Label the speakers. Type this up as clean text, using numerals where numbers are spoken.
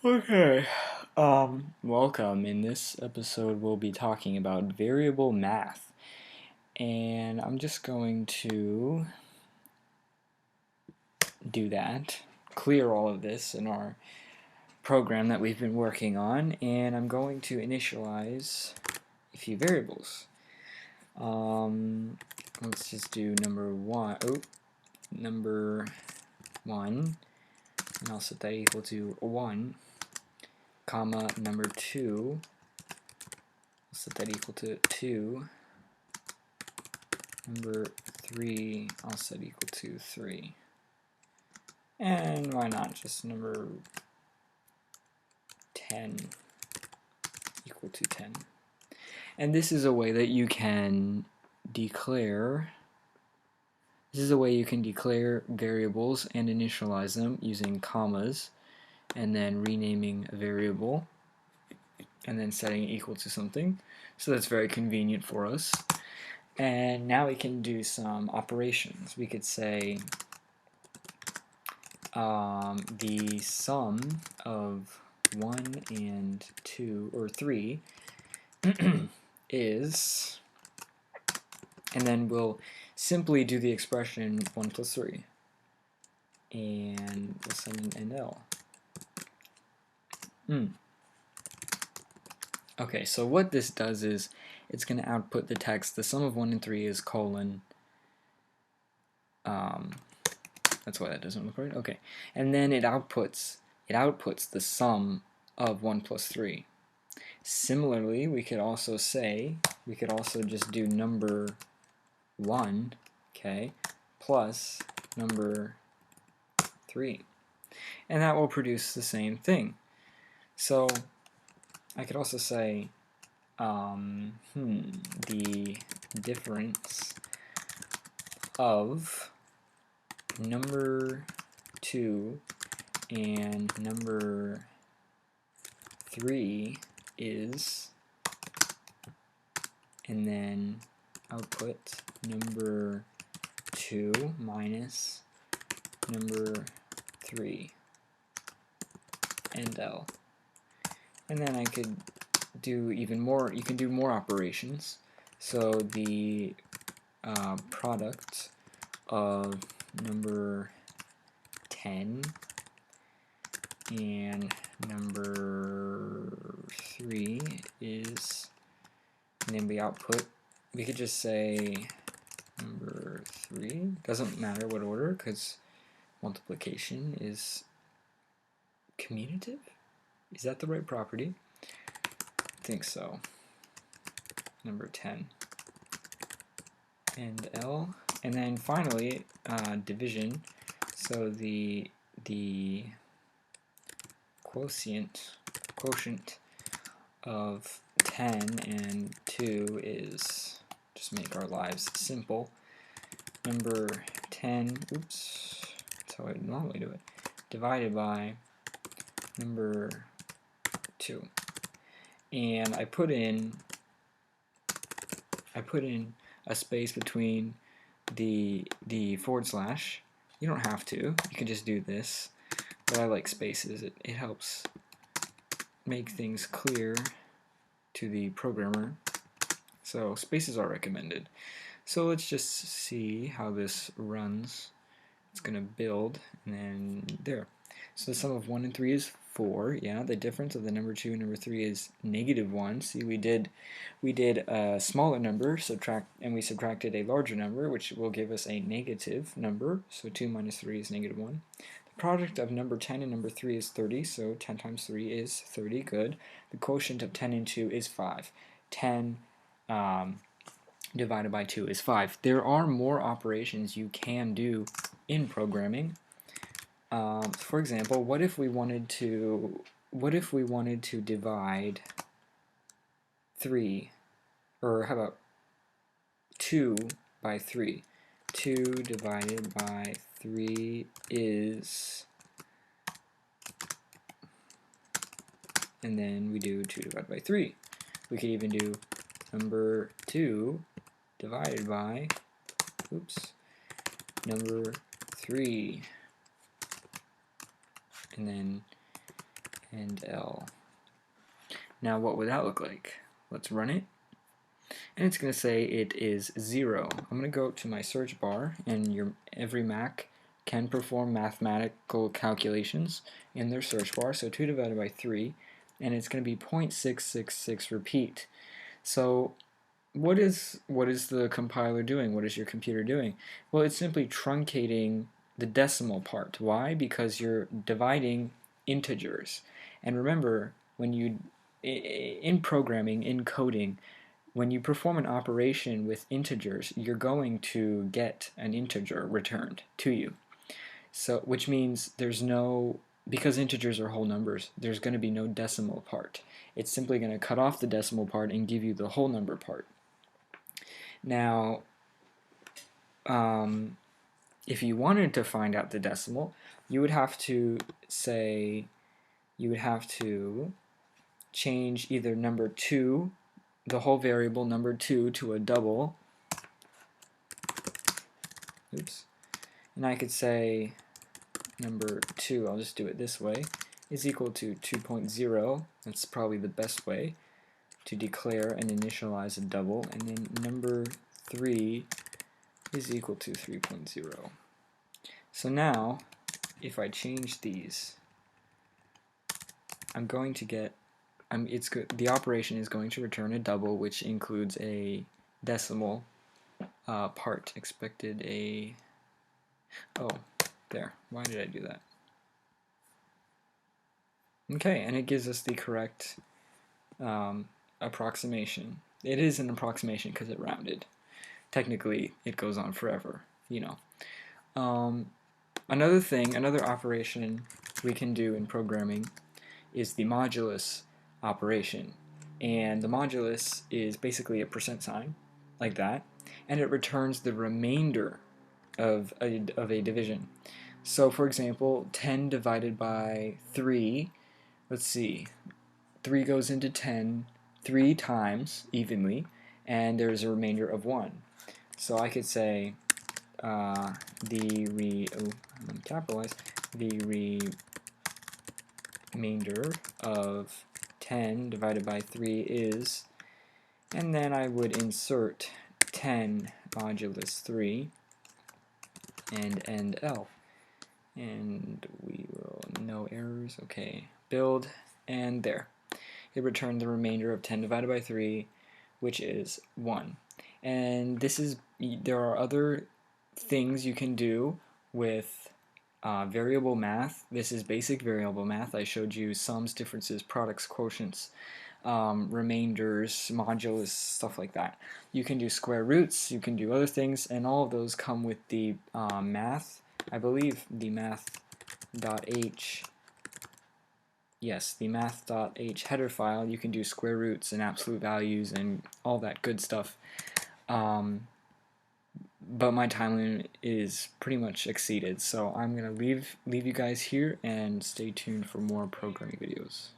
Speaker 1: Okay. Welcome. In this episode, we'll be talking about variable math. And I'm just going to do that, clear all of this in our program that we've been working on, and I'm going to initialize a few variables. Let's just do number one, and I'll set that equal to 1, comma, number 2, I'll set that equal to 2, number 3, I'll set equal to 3. And why not just number 10 equal to 10. And this is a way that you can declare variables and initialize them using commas and then renaming a variable and then setting it equal to something. So that's very convenient for us. And now we can do some operations. We could say the sum of 1 and 2 or 3 is, and then we'll simply do the expression 1 plus 3, and we'll send an NL. Okay, so what this does is it's going to output the text. The sum of 1 and 3 is colon. That's why that doesn't look right. Okay, and then it outputs the sum of 1 plus 3. Similarly, we could also just do number 1, okay, plus number 3, and that will produce the same thing. So I could also say the difference of number 2 and number 3 is, and then output number 2 minus number 3 and L. And then I could do even more. You can do more operations. So the product of number 10 and number 3 is, and then we could just say number 3, doesn't matter what order because multiplication is commutative. Is that the right property? I think so. Number 10 and L, and then finally division. So the quotient of 10 and 2 is, just make our lives simple, number 10, oops, that's how I would normally do it, divided by number 2. And I put in a space between the forward slash. You don't have to. You can just do this. But I like spaces. It helps make things clear to the programmer. So spaces are recommended. So let's just see how this runs. It's going to build, and then there. So the sum of 1 and 3 is 4. Yeah, the difference of the number 2 and number 3 is -1. See, we did a smaller number, and we subtracted a larger number, which will give us a negative number. So 2 minus 3 is -1. The product of number 10 and number 3 is 30, so 10 times 3 is 30, good. The quotient of 10 and 2 is 5. 10 divided by 2 is 5. There are more operations you can do in programming. For example, what if we wanted to divide 3, or how about 2 by 3? 2 divided by 3 is, and then we do 2 divided by 3. We could even do number 2 divided by, number 3. And and L. Now what would that look like? Let's run it. And it's going to say it is 0. I'm going to go to my search bar, and every Mac can perform mathematical calculations in their search bar. So 2 divided by 3, and it's going to be 0.666 repeat. So what is the compiler doing? What is your computer doing? Well, it's simply truncating the decimal part. Why? Because you're dividing integers. And remember, when you in programming, in coding, when you perform an operation with integers, you're going to get an integer returned to you. So, which means because integers are whole numbers, there's going to be no decimal part. It's simply going to cut off the decimal part and give you the whole number part. Now, if you wanted to find out the decimal, you would have to change either number 2, the whole variable number 2, to a double. Oops. And I could say number 2, I'll just do it this way, is equal to 2.0. That's probably the best way to declare and initialize a double. And then number 3 is equal to 3.0. So now, if I change these, I'm going to get, the operation is going to return a double, which includes a decimal part expected oh, there. Why did I do that? Okay, and it gives us the correct approximation. It is an approximation because it rounded. Technically, it goes on forever, you know. Another operation we can do in programming is the modulus operation. And the modulus is basically a percent sign, like that, and it returns the remainder of a division. So for example, 10 divided by 3, let's see, 3 goes into 10 3 times evenly, and there's a remainder of 1. So I could say the remainder of 10 divided by 3 is, and then I would insert 10 modulus 3 and end L. And we will, no errors, okay, build, and there. It returned the remainder of 10 divided by 3, which is 1. And there are other things you can do with variable math. This is basic variable math. I showed you sums, differences, products, quotients, remainders, modulus, stuff like that. You can do square roots, you can do other things, and all of those come with the math. I believe the math.h, yes, the math.h header file. You can do square roots and absolute values and all that good stuff. But my time limit is pretty much exceeded, so I'm going to leave you guys here and stay tuned for more programming videos.